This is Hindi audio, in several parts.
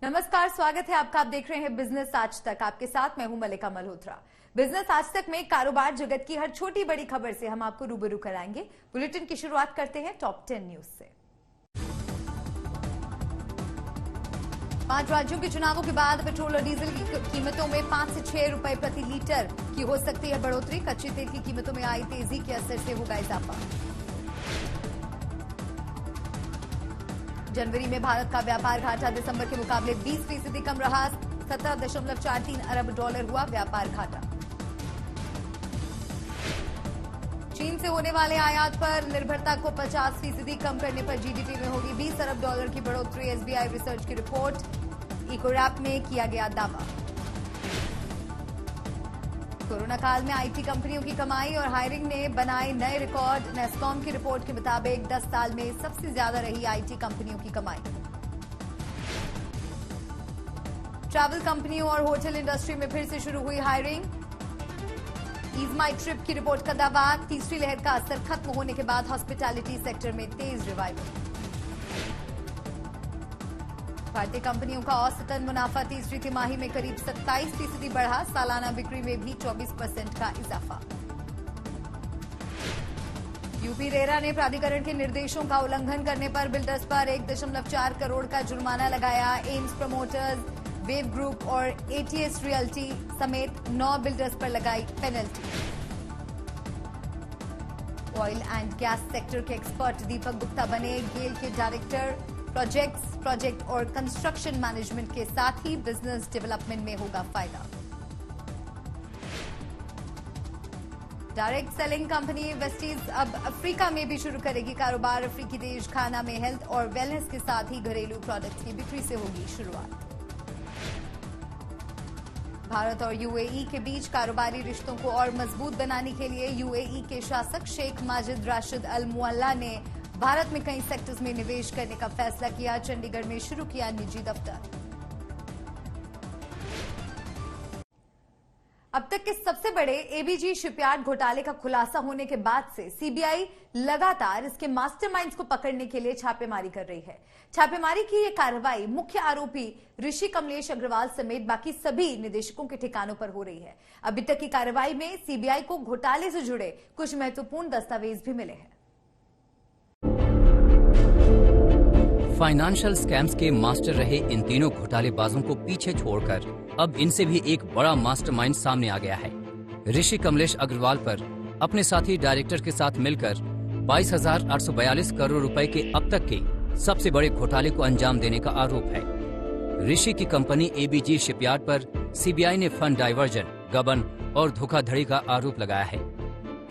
नमस्कार, स्वागत है आपका। आप देख रहे हैं बिजनेस आज तक। आपके साथ मैं हूं मलिका मल्होत्रा। बिजनेस आज तक में कारोबार जगत की हर छोटी बड़ी खबर से हम आपको रूबरू कराएंगे। बुलेटिन की शुरुआत करते हैं टॉप 10 न्यूज से। 5 राज्यों के चुनावों के बाद पेट्रोल और डीजल की कीमतों में 5 से 6 रुपए प्रति लीटर की हो सकती है बढ़ोतरी। कच्चे तेल की कीमतों में आई तेजी के असर से होगा इजाफा। जनवरी में भारत का व्यापार घाटा दिसंबर के मुकाबले 20% कम रहा। 17.43 अरब डॉलर हुआ व्यापार घाटा। चीन से होने वाले आयात पर निर्भरता को 50% कम करने पर जीडीपी में होगी 20 अरब डॉलर की बढ़ोतरी। एसबीआई रिसर्च की रिपोर्ट। इकोरैप में किया गया दावा। कोरोना काल में आईटी कंपनियों की कमाई और हायरिंग ने बनाए नए रिकॉर्ड। नेस्कॉम की रिपोर्ट के मुताबिक 10 साल में सबसे ज्यादा रही आईटी कंपनियों की कमाई। ट्रैवल कंपनियों और होटल इंडस्ट्री में फिर से शुरू हुई हायरिंग। ईज माई ट्रिप की रिपोर्ट का दावा। तीसरी लहर का असर खत्म होने के बाद हॉस्पिटैलिटी सेक्टर में तेज रिवाइवल। भारतीय कंपनियों का औसतन मुनाफा तीसरी तिमाही में करीब 27% बढ़ा। सालाना बिक्री में भी 24% का इजाफा। यूपी रेरा ने प्राधिकरण के निर्देशों का उल्लंघन करने पर बिल्डर्स पर 1.4 करोड़ का जुर्माना लगाया। एम्स प्रमोटर्स, वेव ग्रुप और एटीएस रियल्टी समेत 9 बिल्डर्स पर लगाई penalty. Oil and gas sector के एक्सपर्ट दीपक गुप्ता बने गेल के डायरेक्टर। प्रोजेक्ट और कंस्ट्रक्शन मैनेजमेंट के साथ ही बिजनेस डेवलपमेंट में होगा फायदा। डायरेक्ट सेलिंग कंपनी वेस्टीज अब अफ्रीका में भी शुरू करेगी कारोबार। अफ्रीकी देश घाना में हेल्थ और वेलनेस के साथ ही घरेलू प्रोडक्ट्स की बिक्री से होगी शुरुआत। भारत और यूएई के बीच कारोबारी रिश्तों को और मजबूत बनाने के लिए यूएई के शासक शेख माजिद राशिद अल मुअल्ला ने भारत में कई सेक्टर्स में निवेश करने का फैसला किया। चंडीगढ़ में शुरू किया निजी दफ्तर। अब तक के सबसे बड़े एबीजी शिपयार्ड घोटाले का खुलासा होने के बाद से सीबीआई लगातार इसके मास्टरमाइंड्स को पकड़ने के लिए छापेमारी कर रही है। छापेमारी की यह कार्रवाई मुख्य आरोपी ऋषि कमलेश अग्रवाल समेत बाकी सभी निदेशकों के ठिकानों पर हो रही है। अभी तक की कार्रवाई में सीबीआई को घोटाले से जुड़े कुछ महत्वपूर्ण दस्तावेज भी मिले हैं। फाइनेंशियल स्कैम्स के मास्टर रहे इन तीनों घोटालेबाजों को पीछे छोड़कर अब इनसे भी एक बड़ा मास्टरमाइंड सामने आ गया है। ऋषि कमलेश अग्रवाल पर अपने साथी डायरेक्टर के साथ मिलकर 22,842 करोड़ रुपए के अब तक के सबसे बड़े घोटाले को अंजाम देने का आरोप है। ऋषि की कंपनी एबीजी शिपयार्ड पर सीबीआई ने फंड डाइवर्जन, गबन और धोखाधड़ी का आरोप लगाया है।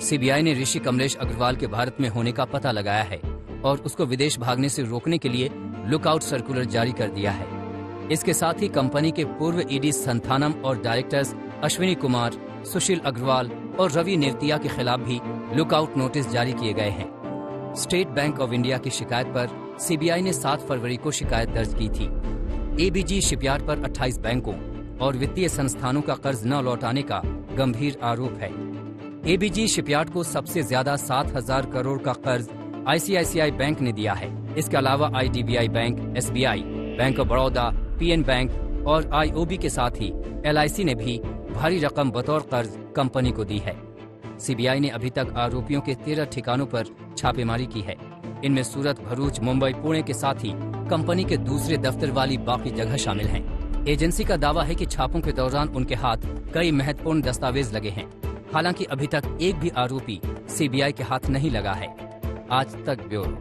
सीबीआई ने ऋषि कमलेश अग्रवाल के भारत में होने का पता लगाया है और उसको विदेश भागने से रोकने के लिए लुकआउट सर्कुलर जारी कर दिया है। इसके साथ ही कंपनी के पूर्व ईडी संथानम और डायरेक्टर्स अश्विनी कुमार, सुशील अग्रवाल और रवि नेवतिया के खिलाफ भी लुकआउट नोटिस जारी किए गए हैं। स्टेट बैंक ऑफ इंडिया की शिकायत पर सीबीआई ने 7 फरवरी को शिकायत दर्ज की थी। एबीजी शिपयार्ड पर 28 बैंकों और वित्तीय संस्थानों का कर्ज न लौटाने का गंभीर आरोप है। एबीजी शिपयार्ड को सबसे ज्यादा 7,000 करोड़ का कर्ज आईसीआईसीआई बैंक ने दिया है। इसके अलावा IDBI bank, SBI, bank of Baroda, PN bank और आईओबी के साथ ही एलआईसी ने भी भारी रकम बतौर कर्ज कंपनी को दी है। सीबीआई ने अभी तक आरोपियों के 13 ठिकानों पर छापेमारी की है। इनमें सूरत, भरूच, मुंबई, पुणे के साथ ही कंपनी के दूसरे दफ्तर वाली बाकी जगह शामिल हैं। एजेंसी का दावा है कि छापों के दौरान उनके हाथ कई महत्वपूर्ण दस्तावेज लगे हैं। हालांकि अभी तक एक भी आरोपी सीबीआई के हाथ नहीं लगा है। आज तक ब्यूरो।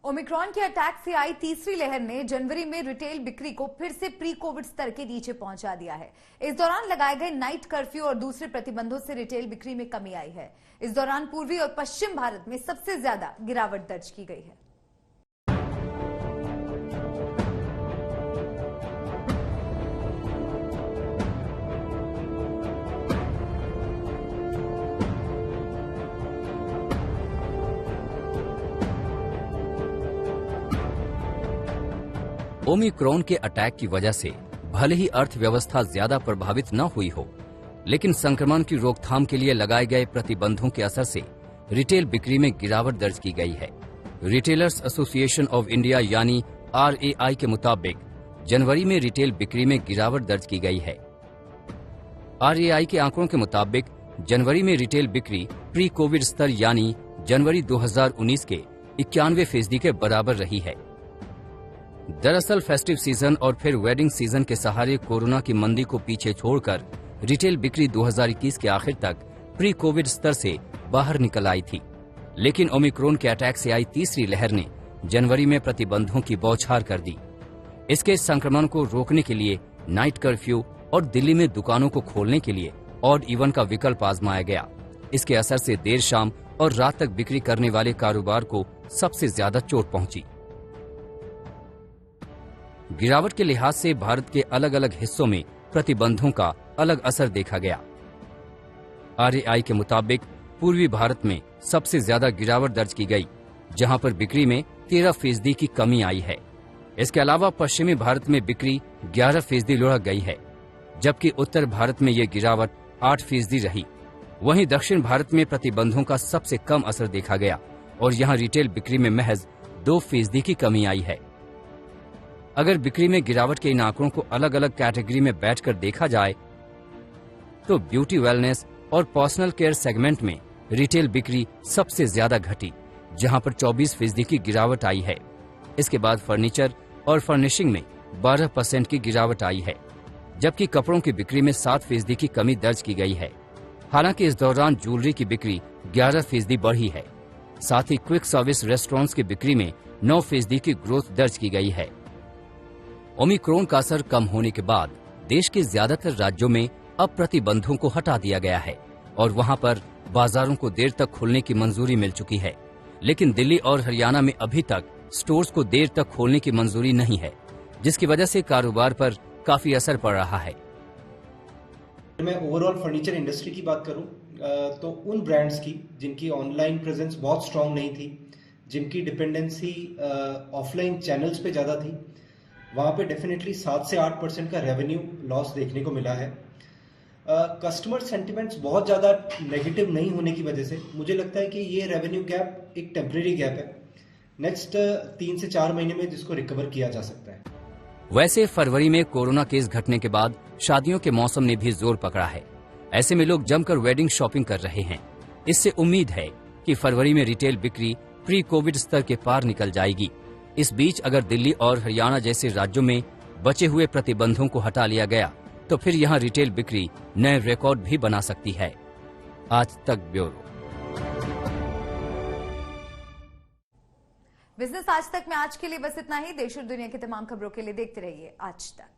ओमिक्रॉन के अटैक से आई तीसरी लहर ने जनवरी में रिटेल बिक्री को फिर से प्री कोविड स्तर के नीचे पहुंचा दिया है। इस दौरान लगाए गए नाइट कर्फ्यू और दूसरे प्रतिबंधों से रिटेल बिक्री में कमी आई है। इस दौरान पूर्वी और पश्चिम भारत में सबसे ज्यादा गिरावट दर्ज की गई है। ओमिक्रॉन के अटैक की वजह से भले ही अर्थव्यवस्था ज्यादा प्रभावित न हुई हो, लेकिन संक्रमण की रोकथाम के लिए लगाए गए प्रतिबंधों के असर से रिटेल बिक्री में गिरावट दर्ज की गई है। रिटेलर्स एसोसिएशन ऑफ इंडिया यानी RAI के मुताबिक जनवरी में रिटेल बिक्री में गिरावट दर्ज की गई है। RAI के आंकड़ों के मुताबिक जनवरी में रिटेल बिक्री प्री कोविड स्तर यानी जनवरी 2019 के 91% के बराबर रही है। दरअसल फेस्टिव सीजन और फिर वेडिंग सीजन के सहारे कोरोना की मंदी को पीछे छोड़कर रिटेल बिक्री 2021 के आखिर तक प्री कोविड स्तर से बाहर निकल आई थी, लेकिन ओमिक्रॉन के अटैक से आई तीसरी लहर ने जनवरी में प्रतिबंधों की बौछार कर दी। इसके संक्रमण को रोकने के लिए नाइट कर्फ्यू और दिल्ली में दुकानों को खोलने के लिए ऑड इवन का विकल्प आजमाया गया। इसके असर से देर शाम और रात तक बिक्री करने वाले कारोबार को सबसे ज्यादा चोट पहुंची। गिरावट के लिहाज से भारत के अलग अलग हिस्सों में प्रतिबंधों का अलग असर देखा गया। RAI के मुताबिक पूर्वी भारत में सबसे ज्यादा गिरावट दर्ज की गई, जहां पर बिक्री में 13% की कमी आई है। इसके अलावा पश्चिमी भारत में बिक्री 11% लुढ़क गई है, जबकि उत्तर भारत में ये गिरावट 8% रही। वहीं दक्षिण भारत में प्रतिबंधों का सबसे कम असर देखा गया और यहां रिटेल बिक्री में महज 2% की कमी आई है। अगर बिक्री में गिरावट के इन आंकड़ों को अलग अलग कैटेगरी में बैठकर देखा जाए तो ब्यूटी वेलनेस और पर्सनल केयर सेगमेंट में रिटेल बिक्री सबसे ज्यादा घटी, जहां पर 24% की गिरावट आई है। इसके बाद फर्नीचर और फर्निशिंग में 12% की गिरावट आई है, जबकि कपड़ों की बिक्री में 7% की कमी दर्ज की गई है। हालांकि इस दौरान ज्वेलरी की बिक्री 11% बढ़ी है। साथ ही क्विक सर्विस रेस्टोरेंट्स की बिक्री में 9% की ग्रोथ दर्ज की गई है। ओमिक्रॉन का असर कम होने के बाद देश के ज्यादातर राज्यों में अब प्रतिबंधों को हटा दिया गया है और वहां पर बाजारों को देर तक खोलने की मंजूरी मिल चुकी है, लेकिन दिल्ली और हरियाणा में अभी तक स्टोर्स को देर तक खोलने की मंजूरी नहीं है, जिसकी वजह से कारोबार पर काफी असर पड़ रहा है। मैं ओवरऑल फर्नीचर इंडस्ट्री की बात करूं तो उन ब्रांड्स की जिनकी ऑनलाइन प्रेजेंस बहुत स्ट्रांग नहीं थी, जिनकी डिपेंडेंसी ऑफलाइन चैनल्स पे ज़्यादा थी, वहाँ पे डेफिनेटली 7 से 8% का रेवेन्यू लॉस देखने को मिला है। कस्टमर सेंटिमेंट्स बहुत ज़्यादा नेगेटिव नहीं होने की वजह से मुझे लगता है कि ये रेवेन्यू गैप एक टेम्परेरी गैप है, नेक्स्ट 3 से 4 महीने में जिसको रिकवर किया जा सकता है। वैसे फरवरी में कोरोना केस घटने के बाद शादियों के मौसम ने भी जोर पकड़ा है। ऐसे में लोग जमकर वेडिंग शॉपिंग कर रहे हैं। इससे उम्मीद है कि फरवरी में रिटेल बिक्री प्री कोविड स्तर के पार निकल जाएगी। इस बीच अगर दिल्ली और हरियाणा जैसे राज्यों में बचे हुए प्रतिबंधों को हटा लिया गया तो फिर यहाँ रिटेल बिक्री नए रिकॉर्ड भी बना सकती है। आज तक ब्यूरो। बिजनेस आज तक में आज के लिए बस इतना ही। देश और दुनिया की तमाम खबरों के लिए देखते रहिए आज तक।